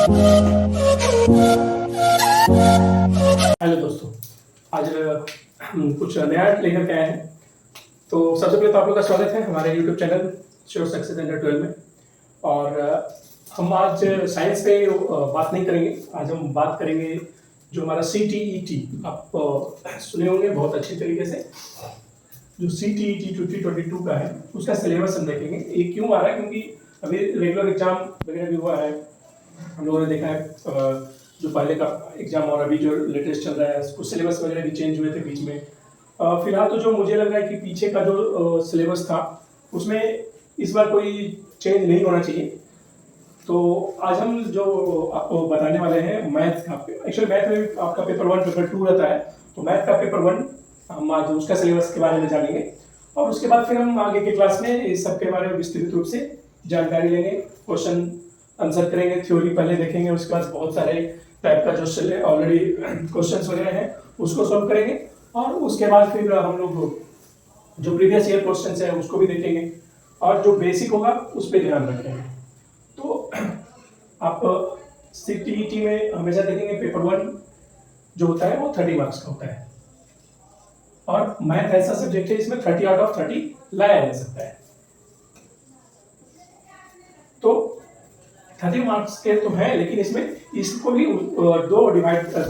Hello दोस्तों, आज हम कुछ नया लेकर के आए हैं। तो सबसे पहले तो आप लोग का स्वागत है हमारे YouTube channel sure success under 12 में। और हम आज साइंस पे बात नहीं करेंगे। आज हम बात करेंगे जो हमारा CTET, आप सुने होंगे बहुत अच्छी तरीके से। जो CTET 2022 का है उसका सिलेबस हम देखेंगे। ये क्यों आ रहा है? क्योंकि अभी रेगुलर एग्जाम वगैरह भी हुआ है, हम लोगों ने देखा है। जो पहले का एग्जाम और अभी जो लेटेस्ट चल रहा है कुछ सिलेबस वगैरह भी चेंज हुए थे बीच में। फिलहाल तो जो मुझे लग रहा है कि पीछे का जो सिलेबस था उसमें इस बार कोई चेंज नहीं होना चाहिए। तो आज हम जो आपको बताने वाले हैं मैथ का, एक्चुअली मैथ में आपका पेपर 1 पेपर 2 रहता है। तो मैथ का पेपर 1 हम आज उसका सिलेबस के बारे में जानेंगे और उसके बाद फिर हम आगे की क्लास में इस सब के बारे में विस्तृत रूप से जानकारी लेंगे, क्वेश्चन आंसर करेंगे, थ्योरी पहले देखेंगे, उसके बाद बहुत सारे टाइप का जो ऑलरेडी क्वेश्चंस वगैरह हैं उसको सॉल्व करेंगे और उसके बाद फिर हम लोग जो प्रीवियस ईयर क्वेश्चंस है उसको भी देखेंगे और जो बेसिक होगा उस पर ध्यान रखेंगे। तो आप CTET में हमेशा देखेंगे पेपर 1 जो होता है वो 30 मार्क्स का होता है और मैथ ऐसा सब्जेक्ट है इसमें 30 आउट ऑफ 30 लाया जा सकता है। तो 30 मार्क्स के तो है, लेकिन इसमें इसको भी दो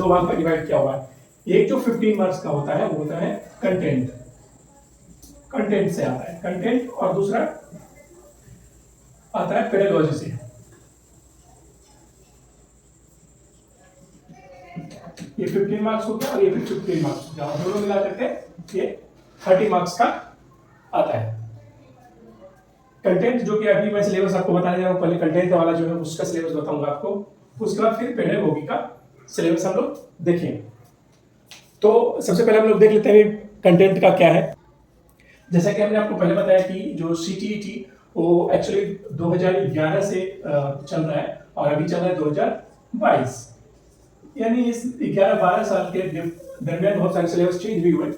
भाग में डिवाइड किया हुआ है। एक जो 15 मार्क्स का होता है वो होता है कंटेंट, कंटेंट से आता है कंटेंट, और दूसरा आता है पेडागोजी से। ये 15 मार्क्स हो गया और ये 15 मार्क्स हो गया, और दोनों मिला करके ये 30 मार्क्स का आता है। कंटेंट जो कि अभी मैं सिलेबस आपको बताने जा रहा हूँ, पहले कंटेंट वाला जो है उसका सिलेबस बताऊंगा आपको, उसके बाद फिर पेडागोजी का सिलेबस हम लोग देखेंगे। तो सबसे पहले हम लोग देख लेते हैं कंटेंट का क्या है। जैसा कि हमने आपको पहले बताया कि जो CTET वो एक्चुअली 2011 से चल रहा है और अभी चल रहा है 2022, यानी इस 11-12 साल के दरमियान बहुत सारे सिलेबस चेंज भी हुए।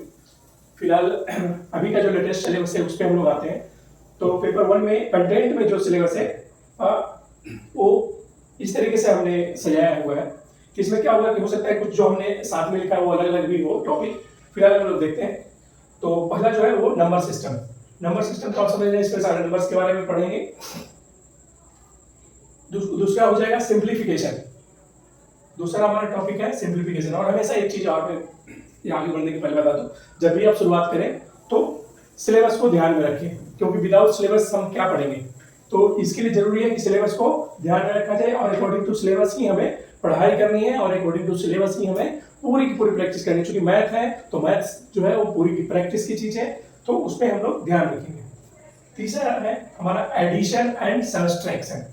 फिलहाल अभी का जो लेटेस्ट सिलेबस है उस पर हम लोग आते हैं। तो पेपर 1 में कंटेंट में जो सिलेबस है वो इस तरीके से हमने सजाया हुआ है। इसमें क्या होगा कि हो सकता है कुछ जो हमने साथ में लिखा है वो अलग अलग भी हो टॉपिक। फिलहाल हम लोग देखते हैं। तो पहला जो है वो नंबर सिस्टम। नंबर सिस्टम तो आप समझ रहे हैं, इसमें सारे नंबर्स के बारे में पढ़ेंगे। दूसरा हो जाएगा सिंप्लीफिकेशन। दूसरा हमारा टॉपिक है सिंप्लीफिकेशन। और हमेशा एक चीज और मैं आगे बढ़ने के पहले बता दूं, जब भी आप शुरुआत करें तो सिलेबस को ध्यान में रखें, क्योंकि विदाउट सिलेबस हम क्या पढ़ेंगे। तो इसके लिए जरूरी है कि सिलेबस को ध्यान में रखा जाए और अकॉर्डिंग टू सिलेबस ही हमें पढ़ाई करनी है और अकॉर्डिंग टू सिलेबस ही हमें पूरी की पूरी प्रैक्टिस करनी है। क्योंकि मैथ है तो मैथ्स जो है वो पूरी की प्रैक्टिस की चीज है, तो उस पर हम लोग ध्यान रखेंगे। तीसरा है हमारा एडिशन एंड सब्सट्रैक्शन।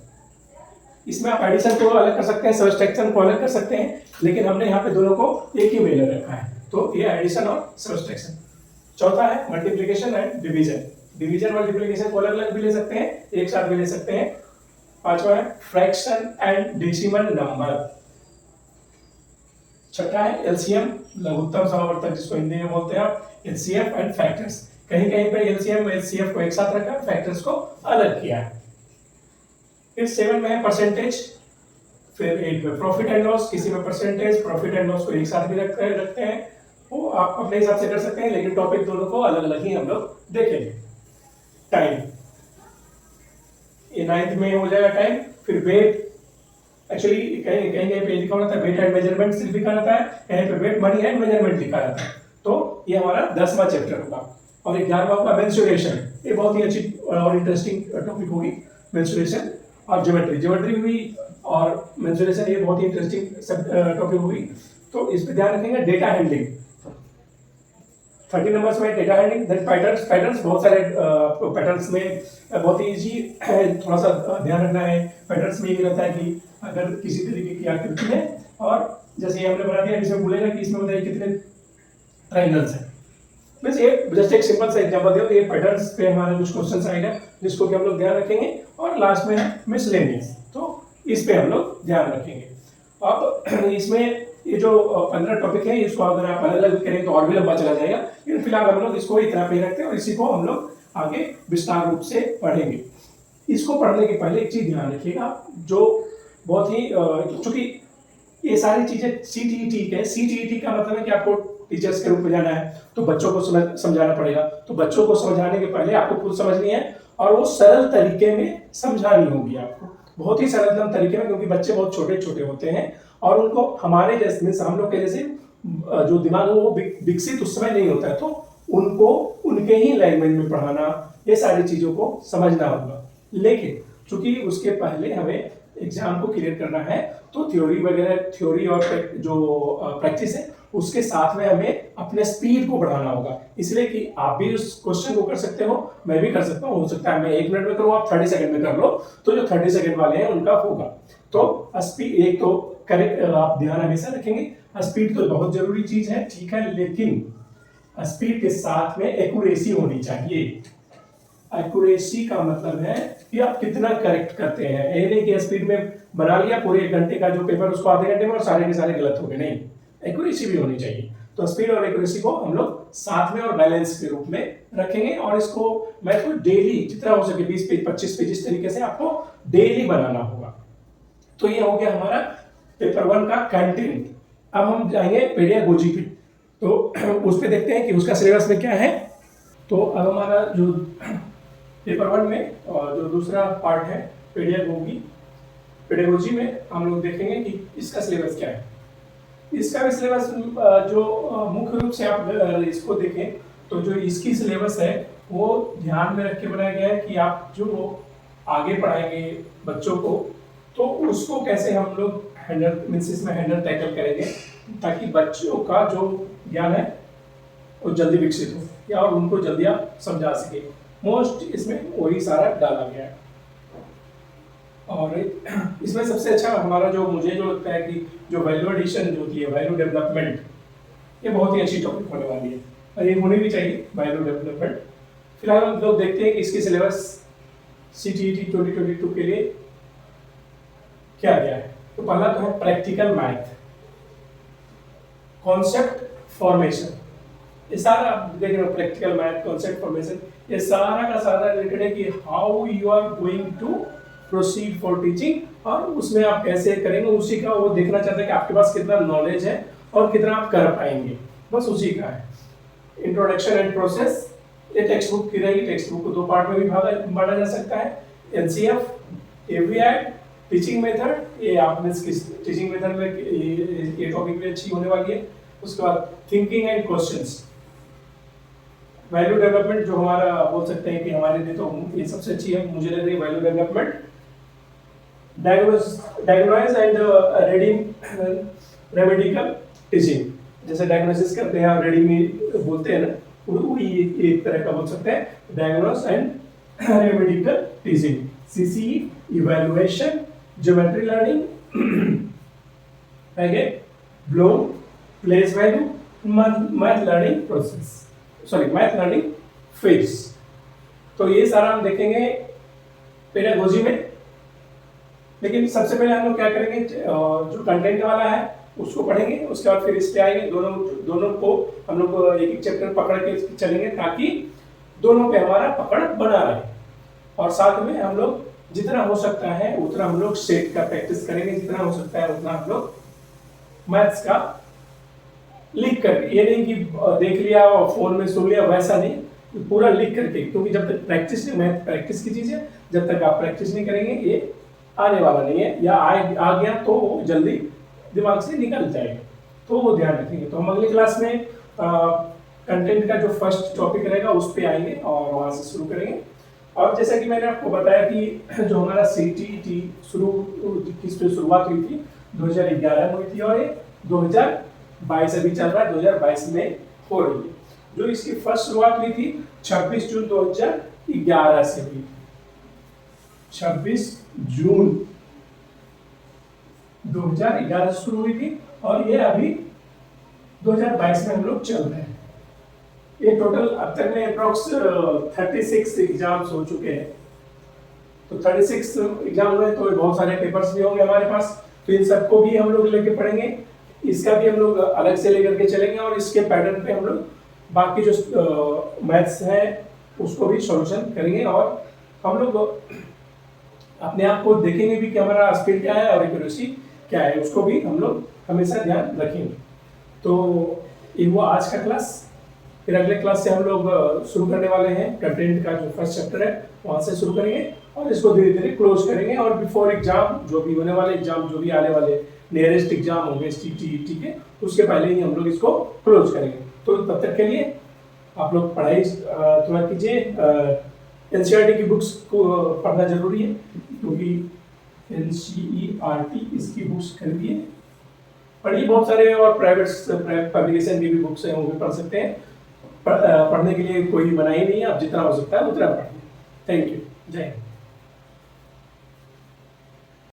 इसमें आप एडिशन को अलग कर सकते हैं, सब्सट्रैक्शन को अलग कर सकते हैं, लेकिन हमने यहाँ पे दोनों को एक ही में ले रखा है। तो ये एडिशन और सब्सट्रैक्शन। चौथा है multiplication and division. Division multiplication को अलग अलग भी ले सकते हैं, एक साथ भी ले सकते हैं। पांचवा है फ्रैक्शन एंड डेसिमल नंबर। छठा है एलसीएम, लघुत्तम समावर्तक, जिसको हिंदी में बोलते हैं आप एचसीएफ एंड फैक्टर्स। कहीं कहीं पे एलसीएम एचसीएफ को एक साथ रखा है, फैक्टर्स को अलग किया है। फिर 7 में है परसेंटेज। फिर 8 में प्रॉफिट एंड लॉस। किसी में परसेंटेज प्रॉफिट एंड लॉस को एक साथ भी रखते हैं, वो आप अपने हिसाब से कर सकते हैं, लेकिन टॉपिक दोनों को अलग अलग ही हम लोग देखेंगे। टाइम, ये 9th में हो जाएगा टाइम। फिर वेट, एक्चुअली कहीं कहीं पे लिखा होता है वेट एंड मेजरमेंट सिर्फ लिखा रहता है, कहीं पे वेट मनी एंड मेजरमेंट लिखा रहता है। तो ये हमारा 10वां चैप्टर होगा। और 11वां होगा मेंसुरेशन। ये बहुत ही अच्छी और इंटरेस्टिंग टॉपिक होगी, मेंसुरेशन। और ज्योमेट्री भी और मेंसुरेशन, ये बहुत ही इंटरेस्टिंग टॉपिक होगी। तो इस पे ध्यान रखेंगे। डेटा हैंडलिंग 30 नंबर्स में, डेटा हैंडलिंग। देन पैटर्न्स बहुत सारे पैटर्न्स में बहुत ही इजी है, थोड़ा सा ध्यान रखना है। पैटर्न्स में ये रहता है कि अगर किसी तरीके की आकृति है और जैसे हमने बना दिया, इसमें बोलेगा कि इसमें बताइए कितने ट्रायंगल्स हैं। मींस ये जस्ट एक सिंपल सा एग्जांपल दिया। तो ये पैटर्न्स पे हमारे कुछ क्वेश्चंस आएगा जिसको कि हम लोग ध्यान रखेंगे। और लास्ट में है मिसलेनियस, तो इस पे हम लोग ध्यान रखेंगे। अब इसमें ये जो 15 टॉपिक है, इसको अगर आप अलग अलग करें तो और भी लंबा चला जाएगा, लेकिन फिलहाल हम लोग इसको इतना पे रखते हैं और इसी को हम लोग आगे विस्तार रूप से पढ़ेंगे। इसको पढ़ने के पहले एक चीज ध्यान रखिएगा, जो बहुत ही चूंकि ये सारी चीजें सीटीईटी है, सीटीईटी का मतलब है कि आपको टीचर्स के रूप में जाना है तो बच्चों को समझाना पड़ेगा, तो बच्चों को समझाने के पहले आपको खुद समझनी है और वो सरल तरीके में समझानी होगी आपको, बहुत ही सरल तरीके में, क्योंकि बच्चे बहुत छोटे छोटे होते हैं और उनको हमारे जैसे हम लोग के जैसे जो दिमाग वो विकसित उस समय नहीं होता है, तो उनको उनके ही लैंग्वेज में पढ़ाना, ये सारी चीजों को समझना होगा। लेकिन चूंकि उसके पहले हमें एग्जाम को क्लियर करना है तो थ्योरी वगैरह, थ्योरी और जो प्रैक्टिस है उसके साथ में हमें अपने स्पीड को बढ़ाना होगा, इसलिए कि आप भी उस क्वेश्चन को कर सकते हो, मैं भी कर सकता हूँ, हो सकता है मैं 1 मिनट में करूँ, आप 30 सेकंड में कर लो, तो जो 30 सेकंड वाले हैं उनका होगा। तो स्पीड एक तो करेक्ट आप ध्यान हमेशा रखेंगे, स्पीड तो बहुत जरूरी चीज है, ठीक है, लेकिन स्पीड के साथ में एक्यूरेसी होनी चाहिए। एक्यूरेसी का मतलब है कि आप कितना करेक्ट करते हैं, ये नहीं कि स्पीड में बना लिया पूरे 1 घंटे का जो पेपर उसको आधे घंटे में और सारे के सारे गलत हो गए, नहीं, एक्यूरेसी भी होनी चाहिए। तो स्पीड और एक्यूरेसी को हम लोग साथ में और बैलेंस के रूप में रखेंगे और इसको मैं तो डेली जितना हो सके 20 पेज 25 पेज इस तरीके से आपको डेली बनाना होगा। तो ये हो गया हमारा पेपर 1 का कंटेंट। अब हम जाएंगे पेडियागोजी पे, तो उस पे देखते हैं कि उसका सिलेबस में क्या है। तो अब हमारा जो पेपर 1 में और जो दूसरा पार्ट है पेडियागोजी में हम लोग देखेंगे कि इसका सिलेबस क्या है। इसका भी सिलेबस जो मुख्य रूप से आप इसको देखें तो जो इसकी सिलेबस है वो ध्यान में रख के बनाया गया है कि आप जो आगे पढ़ाएंगे बच्चों को तो उसको कैसे हम लोग हैंडल टैकल करेंगे ताकि बच्चों का जो ज्ञान है वो जल्दी विकसित हो या और उनको जल्दी आप समझा सके। मोस्ट इसमें वही सारा डाला गया है और इसमें सबसे अच्छा हमारा जो मुझे जो लगता है कि जो वैल्यू एडिशन जो होती है, वैल्यू डेवलपमेंट, ये बहुत ही अच्छी टॉपिक होने वाली है और ये होनी भी चाहिए वैल्यू डेवलपमेंट। फिलहाल हम लोग देखते हैं कि इसकी सिलेबस CTET 2022 के लिए क्या गया है। तो पहला तो है प्रैक्टिकल मैथ, कॉन्सेप्ट फॉर्मेशन, ये सारा आप देख रहे हो, प्रैक्टिकल मैथ, कॉन्सेप्ट फॉर्मेशन, ये सारा का सारा रिलेटेड है कि how you are going to proceed for teaching, और उसमें आप कैसे करेंगे उसी का वो देखना चाहते हैं कि आपके पास कितना नॉलेज है और कितना आप कर पाएंगे, बस उसी का है। इंट्रोडक्शन एंड प्रोसेस, ये टेक्स्ट बुक की रहेगी, टेक्स्ट बुक को 2 पार्ट में भी बांटा जा सकता है। NCF, AVAD, टीचिंग मेथड, ये आपने टीचिंग मेथड में ये टॉपिक भी अच्छी होने वाली है। उसके बाद thinking and questions, value development जो हमारा बोल सकते हैं कि हमारे लिए तो ये सबसे अच्छी है, मुझे लग रही है value development. Diagnosis and remedial teaching, जैसे डायग्नोसिस करते हैं और रेडी बोलते हैं ना, वो एक तरह का बोल सकते हैं diagnose and remedial teaching. CCE, evaluation, geometry learning, bloom, place value, math learning process, math learning phase. तो ये सारा हम देखेंगे पेडागोजी में। लेकिन सबसे पहले हम लोग क्या करेंगे, जो कंटेंट वाला है उसको पढ़ेंगे, उसके बाद फिर इस पे आएंगे, दोनों को हम लोग एक चैप्टर पकड़ के चलेंगे ताकि दोनों पे हमारा पकड़ बना रहे, और साथ में हम लोग जितना हो सकता है उतना हम लोग सेट का प्रैक्टिस करेंगे, जितना हो सकता है उतना हम लोग मैथ्स का लिख करके, ये नहीं कि देख लिया और फोन में सुन लिया, वैसा नहीं, पूरा लिख करके, क्योंकि जब तक प्रैक्टिस, मैथ प्रैक्टिस की चीज है, जब तक आप प्रैक्टिस नहीं करेंगे ये आने वाला नहीं है, या आ गया तो जल्दी दिमाग से निकल जाएगा, तो वो ध्यान रखेंगे। तो हम अगली क्लास में कंटेंट का जो फर्स्ट टॉपिक रहेगा उस पे आएंगे और वहां से शुरू करेंगे। और जैसा कि मैंने आपको बताया कि जो हमारा CTET शुरुआत हुई थी 2011 में हुई थी और ये 2022 अभी चल रहा है, 2022 में हो रही है। जो इसकी फर्स्ट शुरुआत हुई थी 26 जून 2011 से हुई, 26 जून 2011 से शुरू हुई थी और ये अभी 2022 में हम लोग चल रहे हैं। ये टोटल अब तक में अप्रॉक्स 36 एग्जाम्स हो चुके हैं। तो 36 एग्जाम हुए तो बहुत सारे पेपर्स भी होंगे हमारे पास, तो इन सबको भी हम लोग लेके पढ़ेंगे, इसका भी हम लोग अलग से लेकर के चलेंगे और इसके पैटर्न पे हम लोग बाकी जो मैथ्स है उसको भी सॉल्यूशन करेंगे। और हम लोग अपने आप को देखेंगे भी कि हमारा स्पीड क्या है और एक्यूरेसी क्या है, उसको भी हम लोग हमेशा ध्यान रखेंगे। तो ये हुआ आज का क्लास। फिर अगले क्लास से हम लोग शुरू करने वाले हैं कंटेंट का जो फर्स्ट चैप्टर है वहाँ से शुरू करेंगे और इसको धीरे धीरे क्लोज करेंगे। और बिफोर एग्जाम जो भी होने वाले एग्जाम, जो भी आने वाले नियरेस्ट एग्जाम होंगे STT के, उसके पहले ही हम लोग इसको क्लोज करेंगे। तो तब तक के लिए आप लोग पढ़ाई थोड़ा कीजिए। NCERT की बुक्स को पढ़ना जरूरी है, क्योंकि NCERT इसकी बुक्स खरीदिए, पढ़िए। बहुत सारे और प्राइवेट पब्लिकेशन की भी बुक्स हैं, वो भी पढ़ सकते हैं। पढ़ने के लिए कोई मनाही नहीं है, आप जितना हो सकता है उतना पढ़िए। Thank you. जय हिंद।